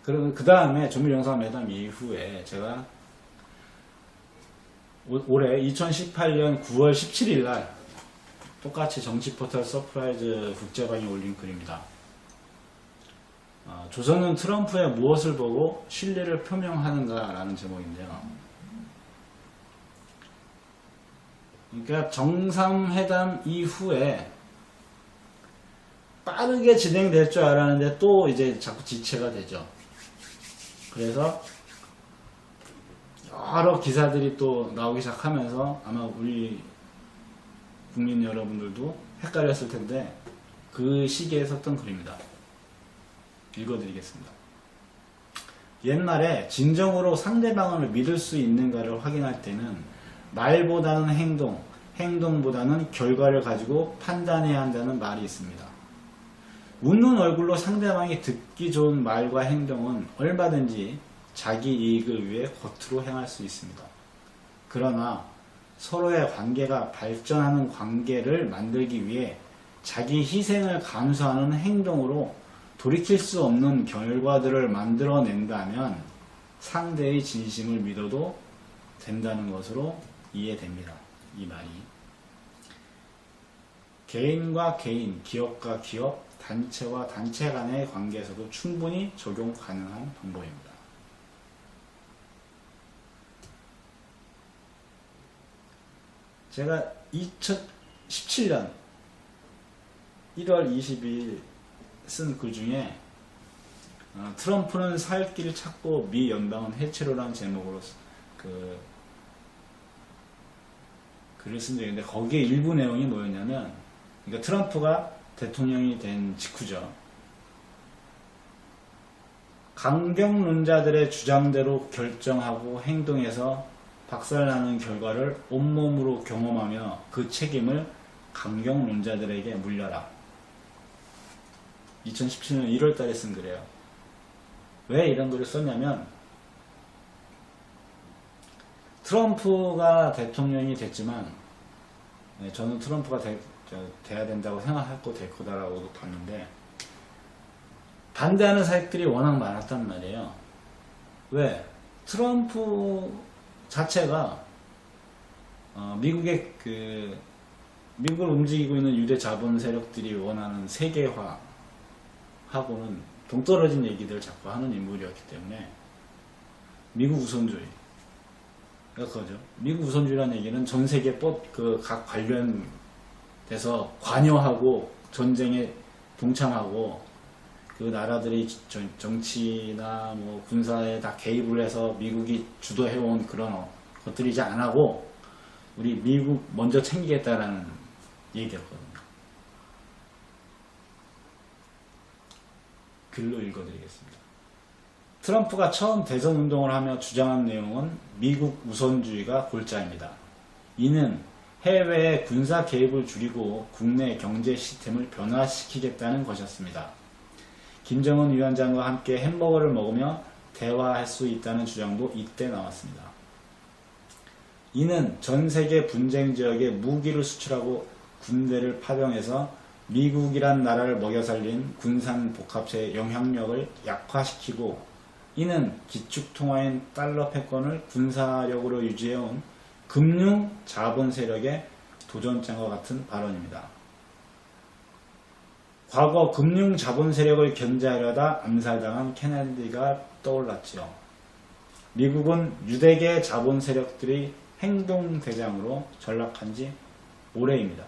그리고 그 다음에 조미 정상회담 이후에 제가 올해 2018년 9월 17일 날 똑같이 정치포털 서프라이즈 국제방에 올린 글입니다. 조선은 트럼프의 무엇을 보고 신뢰를 표명하는가 라는 제목인데요. 그러니까 정상회담 이후에 빠르게 진행될 줄 알았는데 또 이제 자꾸 지체가 되죠. 그래서 여러 기사들이 또 나오기 시작하면서 아마 우리 국민 여러분들도 헷갈렸을 텐데 그 시기에 썼던 글입니다. 읽어드리겠습니다. 옛날에 진정으로 상대방을 믿을 수 있는가를 확인할 때는 말보다는 행동, 행동보다는 결과를 가지고 판단해야 한다는 말이 있습니다. 웃는 얼굴로 상대방이 듣기 좋은 말과 행동은 얼마든지 자기 이익을 위해 겉으로 행할 수 있습니다. 그러나 서로의 관계가 발전하는 관계를 만들기 위해 자기 희생을 감수하는 행동으로 돌이킬 수 없는 결과들을 만들어낸다면 상대의 진심을 믿어도 된다는 것으로 이해됩니다. 이 말이. 개인과 개인, 기업과 기업, 단체와 단체 간의 관계에서도 충분히 적용 가능한 방법입니다. 제가 2017년 1월 22일 쓴 글 중에 트럼프는 살 길을 찾고 미 연방은 해체로라는 제목으로 글을 쓴 적이 있는데 거기에 일부 내용이 뭐였냐면, 그러니까 트럼프가 대통령이 된 직후죠. 강경론자들의 주장대로 결정하고 행동해서 박살나는 결과를 온몸으로 경험하며 그 책임을 강경론자들에게 물려라. 2017년 1월 달에 쓴 글이에요. 왜 이런 글을 썼냐면, 트럼프가 대통령이 됐지만 저는 트럼프가 돼야 된다고 생각했고 될 거다라고 봤는데 반대하는 사람들이 워낙 많았단 말이에요. 왜? 트럼프 자체가 미국의 미국을 움직이고 있는 유대 자본 세력들이 원하는 세계화하고는 동떨어진 얘기들을 자꾸 하는 인물이었기 때문에 미국 우선주의 그거죠. 미국 우선주의라는 얘기는 전 세계 각 관련돼서 관여하고 전쟁에 동참하고 그 나라들이 정치나 뭐 군사에 다 개입을 해서 미국이 주도해온 그런 것들이 이제 안 하고 우리 미국 먼저 챙기겠다라는 얘기였거든요. 글로 읽어드리겠습니다. 트럼프가 처음 대선 운동을 하며 주장한 내용은 미국 우선주의가 골자입니다. 이는 해외의 군사 개입을 줄이고 국내 경제 시스템을 변화시키겠다는 것이었습니다. 김정은 위원장과 함께 햄버거를 먹으며 대화할 수 있다는 주장도 이때 나왔습니다. 이는 전 세계 분쟁 지역에 무기를 수출하고 군대를 파병해서 미국이란 나라를 먹여 살린 군산 복합체의 영향력을 약화시키고, 이는 기축통화인 달러 패권을 군사력으로 유지해온 금융 자본 세력의 도전장과 같은 발언입니다. 과거 금융 자본 세력을 견제하려다 암살당한 케네디가 떠올랐지요. 미국은 유대계 자본 세력들이 행동대장으로 전락한 지 오래입니다.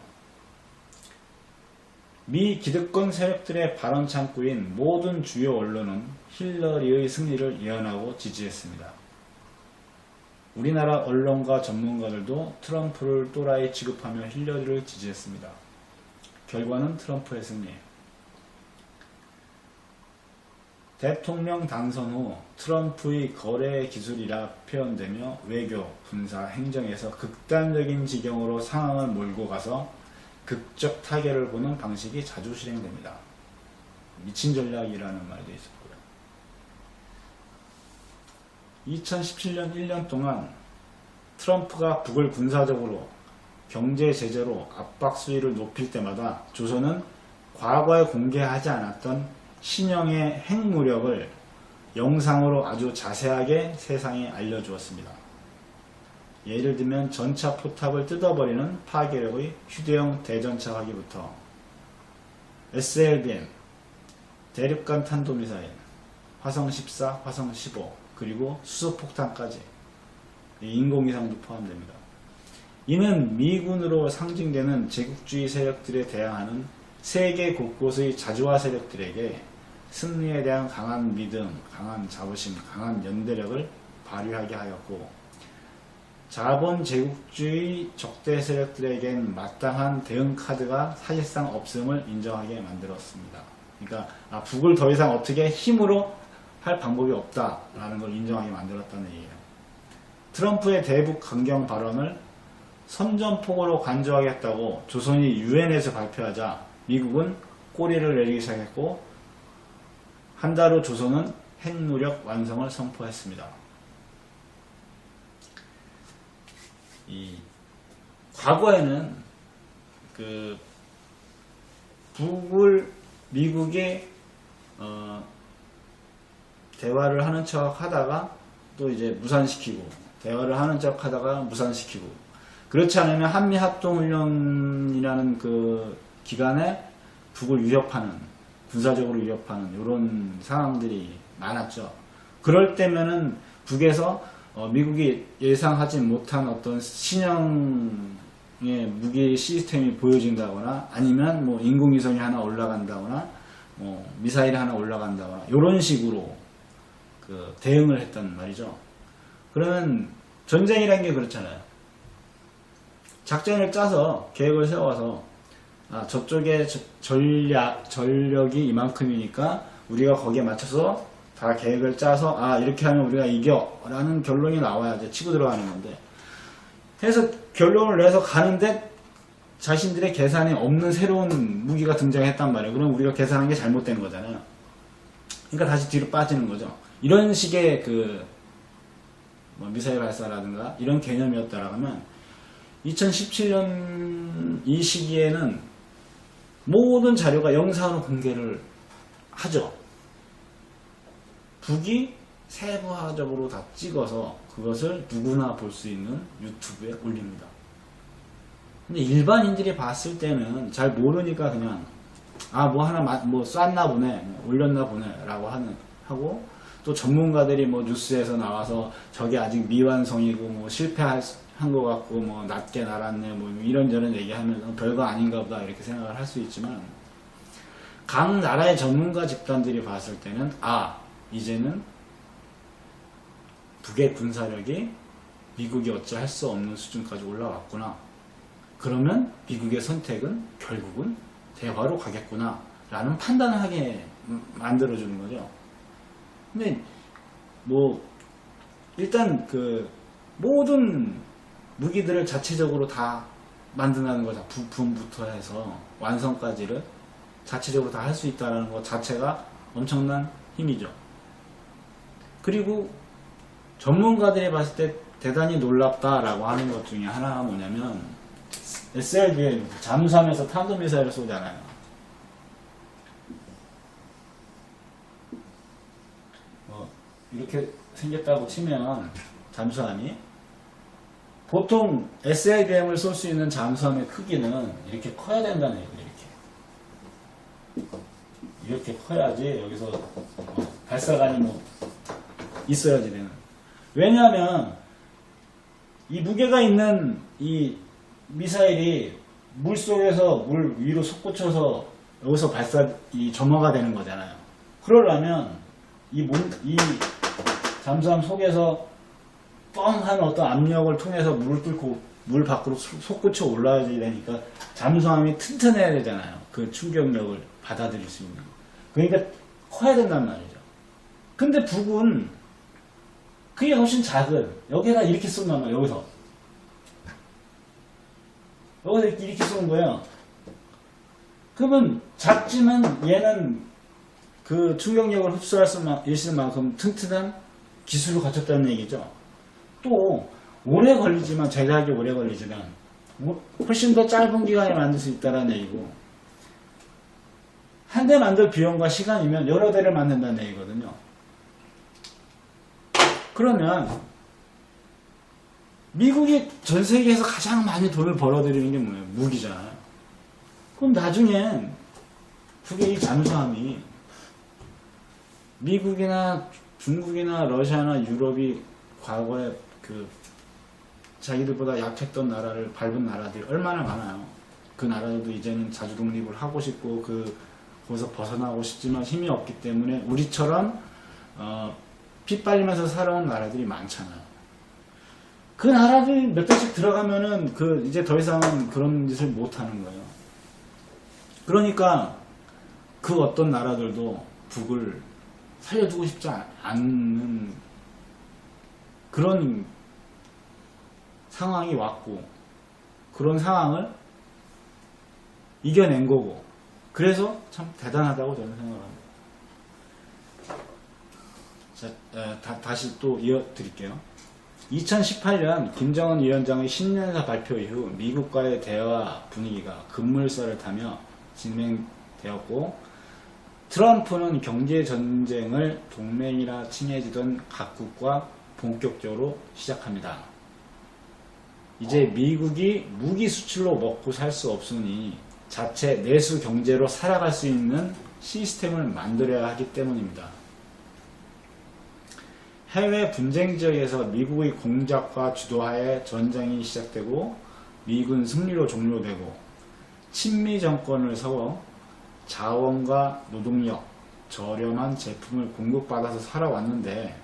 미 기득권 세력들의 발언 창구인 모든 주요 언론은 힐러리의 승리를 예언하고 지지했습니다. 우리나라 언론과 전문가들도 트럼프를 또라이 취급하며 힐러리를 지지했습니다. 결과는 트럼프의 승리예요. 대통령 당선 후 트럼프의 거래 기술이라 표현되며 외교, 군사, 행정에서 극단적인 지경으로 상황을 몰고 가서 극적 타결을 보는 방식이 자주 실행됩니다. 미친 전략이라는 말도 있었고요. 2017년 1년 동안 트럼프가 북을 군사적으로 경제 제재로 압박 수위를 높일 때마다 조선은 과거에 공개하지 않았던 신형의 핵무력을 영상으로 아주 자세하게 세상에 알려주었습니다. 예를 들면 전차 포탑을 뜯어버리는 파괴력의 휴대용 대전차 화기부터 SLBM, 대륙간 탄도미사일, 화성 14, 화성 15, 그리고 수소폭탄까지 인공위성도 포함됩니다. 이는 미군으로 상징되는 제국주의 세력들에 대항하는 세계 곳곳의 자주화 세력들에게 승리에 대한 강한 믿음, 강한 자부심, 강한 연대력을 발휘하게 하였고, 자본 제국주의 적대 세력들에겐 마땅한 대응 카드가 사실상 없음을 인정하게 만들었습니다. 그러니까 북을 더 이상 어떻게 힘으로 할 방법이 없다라는 걸 인정하게 만들었다는 얘기예요. 트럼프의 대북 강경 발언을 선전포고로 간주하겠다고 조선이 유엔에서 발표하자 미국은 꼬리를 내리기 시작했고, 한 달 후 조선은 핵무력 완성을 선포했습니다. 과거에는 북을 미국이 대화를 하는 척 하다가 또 이제 무산시키고, 대화를 하는 척 하다가 무산시키고, 그렇지 않으면 한미합동훈련이라는 그 기간에 북을 위협하는, 군사적으로 위협하는 이런 상황들이 많았죠. 그럴 때면은 북에서 미국이 예상하지 못한 어떤 신형의 무기 시스템이 보여진다거나, 아니면 뭐 인공위성이 하나 올라간다거나, 미사일이 하나 올라간다거나, 이런 식으로 그 대응을 했단 말이죠. 그러면 전쟁이라는 게 그렇잖아요. 작전을 짜서 계획을 세워서 저쪽에 전력이 이만큼이니까 우리가 거기에 맞춰서 다 계획을 짜서 이렇게 하면 우리가 이겨 라는 결론이 나와야지 치고 들어가는 건데, 해서 결론을 내서 가는데 자신들의 계산에 없는 새로운 무기가 등장했단 말이에요. 그럼 우리가 계산한 게 잘못된 거잖아요. 그러니까 다시 뒤로 빠지는 거죠. 이런 식의 미사일 발사라든가 이런 개념이었다라면 2017년 이 시기에는 모든 자료가 영상으로 공개를 하죠. 북이 세부화적으로 다 찍어서 그것을 누구나 볼 수 있는 유튜브에 올립니다. 근데 일반인들이 봤을 때는 잘 모르니까 그냥 뭐 하나 쐈나 보네, 올렸나 보네 라고 하고, 또 전문가들이 뉴스에서 나와서 저게 아직 미완성이고 실패한 것 같고 낮게 날았네 이런저런 얘기하면 별거 아닌가 보다 이렇게 생각을 할 수 있지만, 각 나라의 전문가 집단들이 봤을 때는 이제는 북의 군사력이 미국이 어찌할 수 없는 수준까지 올라왔구나. 그러면 미국의 선택은 결국은 대화로 가겠구나 라는 판단을 하게 만들어주는 거죠. 근데 일단 모든 무기들을 자체적으로 다 만든다는 거죠. 부품부터 해서 완성까지를 자체적으로 다 할 수 있다는 것 자체가 엄청난 힘이죠. 그리고 전문가들이 봤을 때 대단히 놀랍다라고 하는 것 중에 하나가 뭐냐면, SLBM 잠수함에서 탄도미사일을 쏘잖아요. 이렇게 생겼다고 치면 잠수함이, 보통 SLBM을 쏠 수 있는 잠수함의 크기는 이렇게 커야 된다는 얘기예요. 이렇게 커야지 여기서 발사관이 있어야지 되는. 왜냐하면 이 무게가 있는 이 미사일이 물속에서 물 위로 솟구쳐서 여기서 점화가 되는 거잖아요. 그러려면 이 잠수함 속에서 뻥한 어떤 압력을 통해서 물을 뚫고 물 밖으로 솟구쳐 올라와야 되니까 잠수함이 튼튼해야 되잖아요. 그 충격력을 받아들일 수 있는. 그러니까 커야 된단 말이죠. 근데 북은 그게 훨씬 작은, 여기다 이렇게 쏜단 말이에요. 여기서 이렇게 쏘는 거예요. 그러면 작지만 얘는 그 충격력을 흡수할 수 있을 만큼 튼튼한 기술을 갖췄다는 얘기죠. 또 오래 걸리지만, 제작이 오래 걸리지만 훨씬 더 짧은 기간에 만들 수 있다는 얘기고, 한 대 만들 비용과 시간이면 여러 대를 만든다는 얘기거든요. 그러면 미국이 전 세계에서 가장 많이 돈을 벌어들이는 게 뭐예요? 무기잖아요. 그럼 나중엔 그게 이 잠수함이 미국이나 중국이나 러시아나 유럽이 과거에 그 자기들보다 약했던 나라를 밟은 나라들이 얼마나 많아요. 그 나라들도 이제는 자주 독립을 하고 싶고 거기서 벗어나고 싶지만 힘이 없기 때문에 우리처럼 피 빨리면서 살아온 나라들이 많잖아요. 그 나라들 몇 개씩 들어가면은 이제 더 이상은 그런 짓을 못 하는 거예요. 그러니까 그 어떤 나라들도 북을 살려두고 싶지 않는 그런 상황이 왔고, 그런 상황을 이겨낸 거고, 그래서 참 대단하다고 저는 생각합니다. 자, 다시 또 이어드릴게요. 2018년 김정은 위원장의 신년사 발표 이후 미국과의 대화 분위기가 급물살을 타며 진행되었고, 트럼프는 경제전쟁을 동맹이라 칭해지던 각국과 본격적으로 시작합니다. 이제 미국이 무기 수출로 먹고 살 수 없으니 자체 내수 경제로 살아갈 수 있는 시스템을 만들어야 하기 때문입니다. 해외 분쟁 지역에서 미국의 공작과 주도하에 전쟁이 시작되고 미군 승리로 종료되고 친미 정권을 세워 자원과 노동력, 저렴한 제품을 공급받아서 살아왔는데,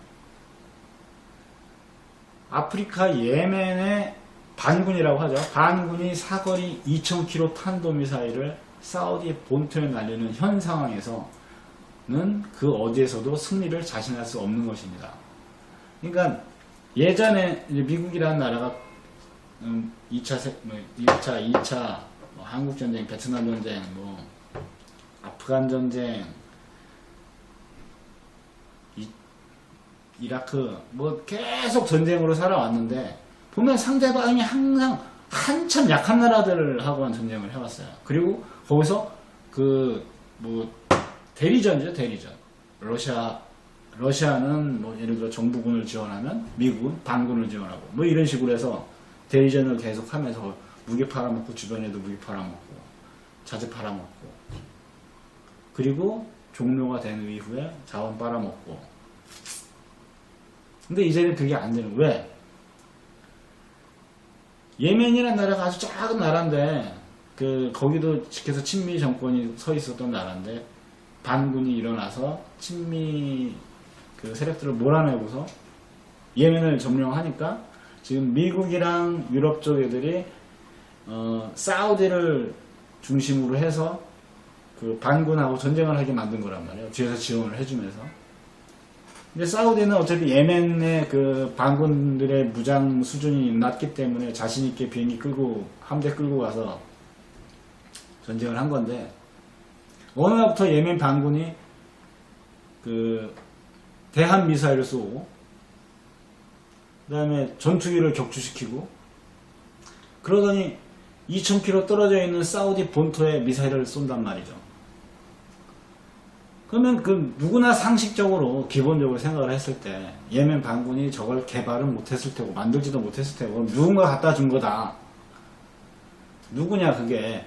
아프리카 예멘의 반군이라고 하죠. 반군이 사거리 2000km 탄도미사일을 사우디 본토에 날리는 현 상황에서는 그 어디에서도 승리를 자신할 수 없는 것입니다. 그러니까 예전에 미국이라는 나라가 2차, 2차 한국전쟁, 베트남전쟁, 아프간 전쟁, 이라크, 계속 전쟁으로 살아왔는데, 보면 상대방이 항상 한참 약한 나라들하고만 전쟁을 해왔어요. 그리고 거기서 대리전이죠, 대리전. 러시아는 예를 들어 정부군을 지원하면 미국은 반군을 지원하고, 이런 식으로 해서 대리전을 계속 하면서 무기 팔아먹고, 주변에도 무기 팔아먹고, 자재 팔아먹고, 그리고 종료가 된 이후에 자원 빨아먹고. 근데 이제는 그게 안 되는, 왜? 예멘이라는 나라가 아주 작은 나라인데, 거기도 계속 친미 정권이 서 있었던 나라인데, 반군이 일어나서 친미 세력들을 몰아내고서 예멘을 점령하니까, 지금 미국이랑 유럽 쪽 애들이, 사우디를 중심으로 해서 반군하고 전쟁을 하게 만든 거란 말이에요. 뒤에서 지원을 해주면서. 근데 사우디는 어차피 예멘의 반군들의 무장 수준이 낮기 때문에 자신있게 비행기 끌고, 함대 끌고 가서 전쟁을 한 건데, 어느 날부터 예멘 반군이 대한 미사일을 쏘고, 그 다음에 전투기를 격추시키고, 그러더니 2000km 떨어져 있는 사우디 본토에 미사일을 쏜단 말이죠. 그러면 누구나 상식적으로 기본적으로 생각을 했을 때 예멘 반군이 저걸 개발은 못했을 테고 만들지도 못했을 테고 누군가 갖다 준 거다. 누구냐 그게?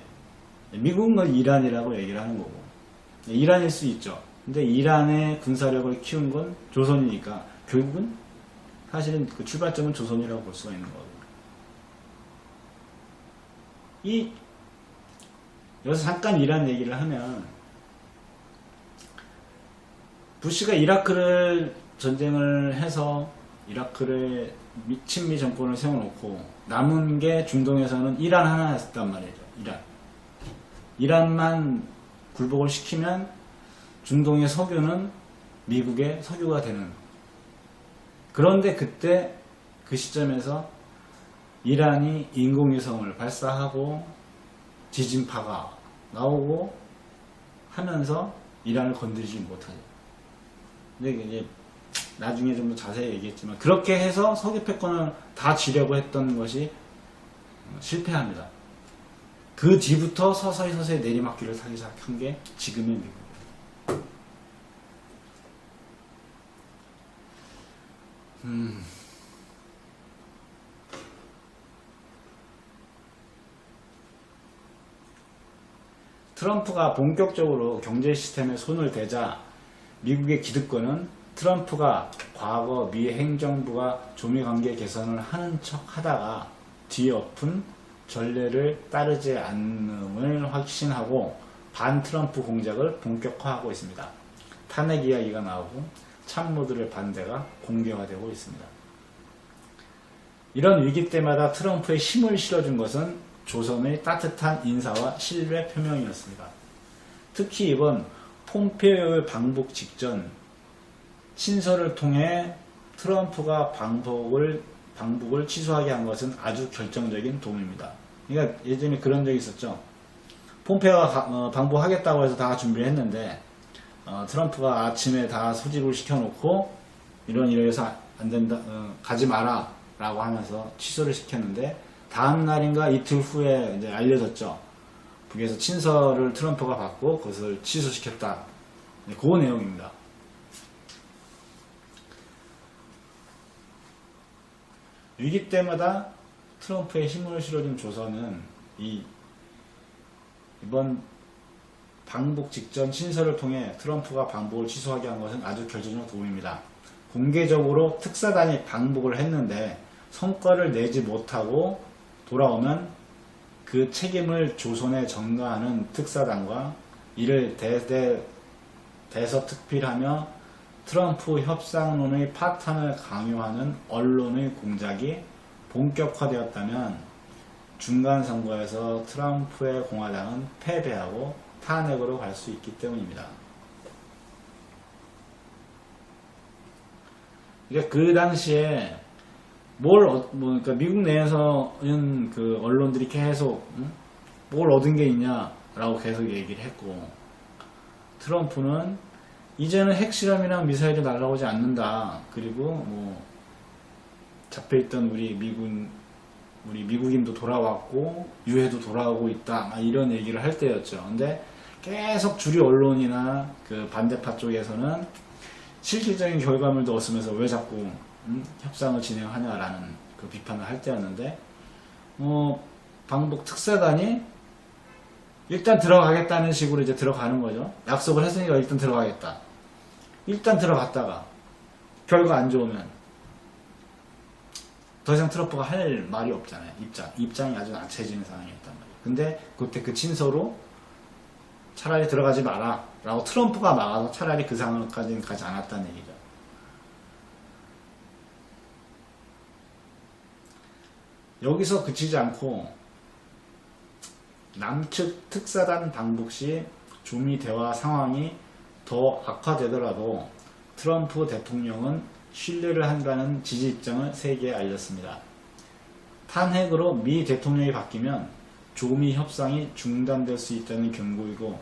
미국은 이란이라고 얘기를 하는 거고, 이란일 수 있죠. 근데 이란의 군사력을 키운 건 조선이니까 결국은 사실은 출발점은 조선이라고 볼 수가 있는 거고. 여기서 잠깐 이란 얘기를 하면, 부시가 이라크를 전쟁을 해서 이라크를 친미 정권을 세워놓고 남은 게 중동에서는 이란 하나였단 말이죠. 이란만 굴복을 시키면 중동의 석유는 미국의 석유가 되는. 그런데 그때 그 시점에서 이란이 인공위성을 발사하고 지진파가 나오고 하면서 이란을 건드리지 못하죠. 근데 이제 나중에 좀 더 자세히 얘기했지만 그렇게 해서 석유 패권을 다 쥐려고 했던 것이 실패합니다. 그 뒤부터 서서히 내리막길을 타기 시작한 게 지금의 미국입니다. 트럼프가 본격적으로 경제 시스템에 손을 대자 미국의 기득권은 트럼프가 과거 미 행정부가 조미 관계 개선을 하는 척 하다가 뒤엎은 전례를 따르지 않음을 확신하고 반 트럼프 공작을 본격화하고 있습니다. 탄핵 이야기가 나오고 참모들의 반대가 공개화되고 있습니다. 이런 위기 때마다 트럼프에 힘을 실어준 것은 조선의 따뜻한 인사와 신뢰 표명이었습니다. 특히 이번 폼페이오의 방북 직전 친서를 통해 트럼프가 방북을 취소하게 한 것은 아주 결정적인 도움입니다. 그러니까 예전에 그런 적이 있었죠. 폼페이오가 방북하겠다고 해서 다 준비를 했는데 트럼프가 아침에 다 소집을 시켜놓고 이래서 안 된다, 가지 마라 라고 하면서 취소를 시켰는데 다음 날인가 이틀 후에 이제 알려졌죠. 북에서 친서를 트럼프가 받고 그것을 취소시켰다. 그 내용입니다. 위기 때마다 트럼프의 힘을 실어준 조선은 이번 방북 직전 친서를 통해 트럼프가 방북을 취소하게 한 것은 아주 결정적 도움입니다. 공개적으로 특사단이 방북을 했는데 성과를 내지 못하고 돌아오면 그 책임을 조선에 전가하는 특사단과 이를 대서특필하며 트럼프 협상론의 파탄을 강요하는 언론의 공작이 본격화되었다면 중간선거에서 트럼프의 공화당은 패배하고 탄핵으로 갈 수 있기 때문입니다. 그러니까 그 당시에 그러니까 미국 내에서는 그 언론들이 계속 뭘 얻은 게 있냐라고 계속 얘기를 했고, 트럼프는 이제는 핵실험이나 미사일이 날아오지 않는다. 그리고 잡혀있던 우리 미국인도 돌아왔고 유해도 돌아오고 있다. 이런 얘기를 할 때였죠. 근데 계속 주류 언론이나 그 반대파 쪽에서는 실질적인 결과물도 없으면서 왜 자꾸 협상을 진행하냐라는 그 비판을 할 때였는데, 방북 특사단이 일단 들어가겠다는 식으로 이제 들어가는 거죠. 약속을 했으니까 일단 들어가겠다. 일단 들어갔다가 결과 안 좋으면 더 이상 트럼프가 할 말이 없잖아요. 입장이 아주 낙체해지는 상황이었단 말이에요. 근데 그때 그 친서로 차라리 들어가지 마라 라고 트럼프가 막아서 차라리 그 상황까지는 가지 않았다는 얘기죠. 여기서 그치지 않고 남측 특사단 방북 시 중미 대화 상황이 더 악화되더라도 트럼프 대통령은 신뢰를 한다는 지지 입장을 세계에 알렸습니다. 탄핵으로 미 대통령이 바뀌면 조미 협상이 중단될 수 있다는 경고이고,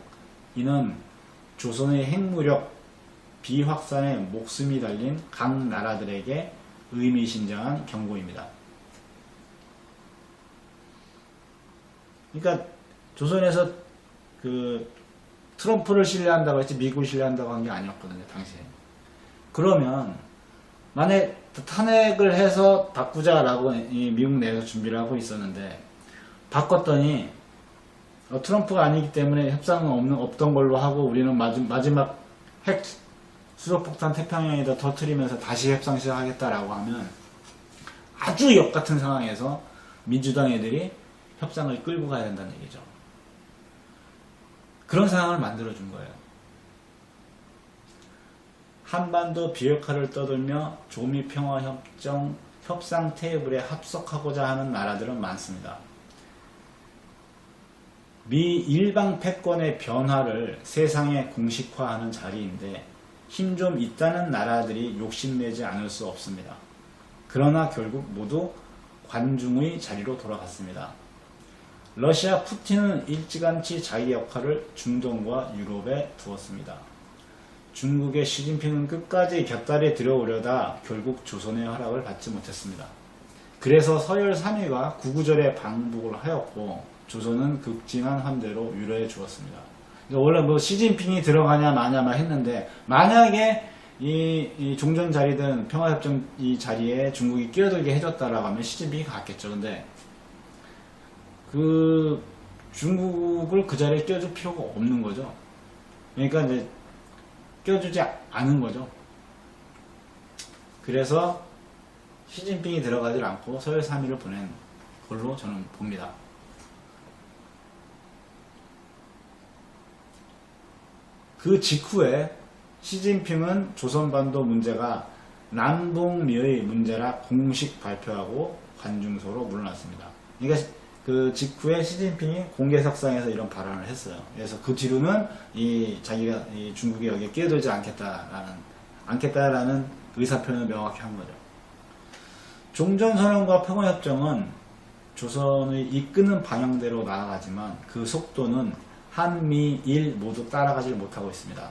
이는 조선의 핵무력 비확산에 목숨이 달린 각 나라들에게 의미심장한 경고입니다. 그러니까 조선에서 그 트럼프를 신뢰한다고 했지 미국을 신뢰한다고 한 게 아니었거든요, 당시에. 그러면 만약 탄핵을 해서 바꾸자라고 미국 내에서 준비를 하고 있었는데 바꿨더니 트럼프가 아니기 때문에 협상은 없던 걸로 하고 우리는 마지막 핵 수소폭탄 태평양에다 터뜨리면서 다시 협상 시작하겠다라고 하면 아주 역같은 상황에서 민주당 애들이 협상을 끌고 가야 된다는 얘기죠. 그런 상황을 만들어준 거예요. 한반도 비핵화를 떠들며 조미 평화협정 협상 테이블에 합석하고자 하는 나라들은 많습니다. 미 일방 패권의 변화를 세상에 공식화하는 자리인데 힘 좀 있다는 나라들이 욕심내지 않을 수 없습니다. 그러나 결국 모두 관중의 자리로 돌아갔습니다. 러시아 푸틴은 일찌감치 자기 역할을 중동과 유럽에 두었습니다. 중국의 시진핑은 끝까지 곁다리 들여오려다 결국 조선의 허락을 받지 못했습니다. 그래서 서열 3위가 구구절에 방북을 하였고 조선은 극진한 환대로 위로해 주었습니다. 원래 시진핑이 들어가냐 마냐만 했는데 만약에 이 종전 자리든 평화협정 이 자리에 중국이 끼어들게 해줬다라고 하면 시진핑이 갔겠죠. 근데 그 중국을 그 자리에 끼워줄 필요가 없는 거죠. 그러니까 이제 끼워주지 않은 거죠. 그래서 시진핑이 들어가지 않고 서열 3위를 보낸 걸로 저는 봅니다. 그 직후에 시진핑은 조선반도 문제가 남북미의 문제라 공식 발표하고 관중석으로 물러났습니다. 그러니까 그 직후에 시진핑이 공개석상에서 이런 발언을 했어요. 그래서 그 뒤로는 자기가 중국이 여기에 끼어들지 않겠다라는 의사표현을 명확히 한 거죠. 종전선언과 평화협정은 조선의 이끄는 방향대로 나아가지만 그 속도는 한미일 모두 따라가지 못하고 있습니다.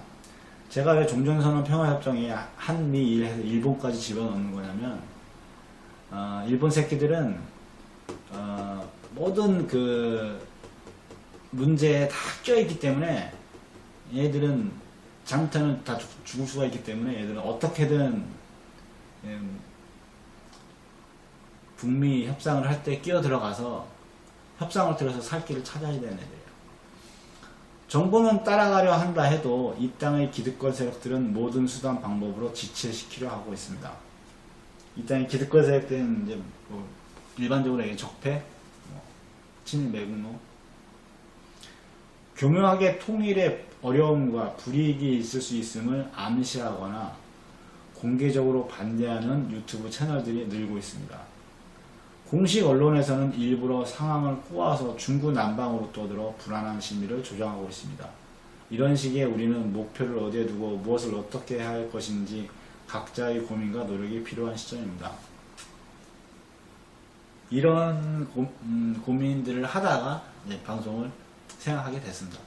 제가 왜 종전선언 평화협정에 한미일 해서 일본까지 집어넣는 거냐면 일본 새끼들은 모든 그 문제에 다 껴있기 때문에 얘들은 잘못하면 다 죽을 수가 있기 때문에 얘들은 어떻게든 북미 협상을 할 때 끼어 들어가서 협상을 들어서 살 길을 찾아야 되는 애들이에요. 정부는 따라가려 한다 해도 이 땅의 기득권 세력들은 모든 수단 방법으로 지체시키려 하고 있습니다. 이 땅의 기득권 세력들은 이제 뭐 일반적으로 적폐, 친일 매국노, 교묘하게 통일의 어려움과 불이익이 있을 수 있음을 암시하거나 공개적으로 반대하는 유튜브 채널들이 늘고 있습니다. 공식 언론에서는 일부러 상황을 꼬아서 중구난방으로 떠들어 불안한 심리를 조장하고 있습니다. 이런 시기에 우리는 목표를 어디에 두고 무엇을 어떻게 할 것인지 각자의 고민과 노력이 필요한 시점입니다. 이런 고민들을 하다가 방송을 생각하게 됐습니다.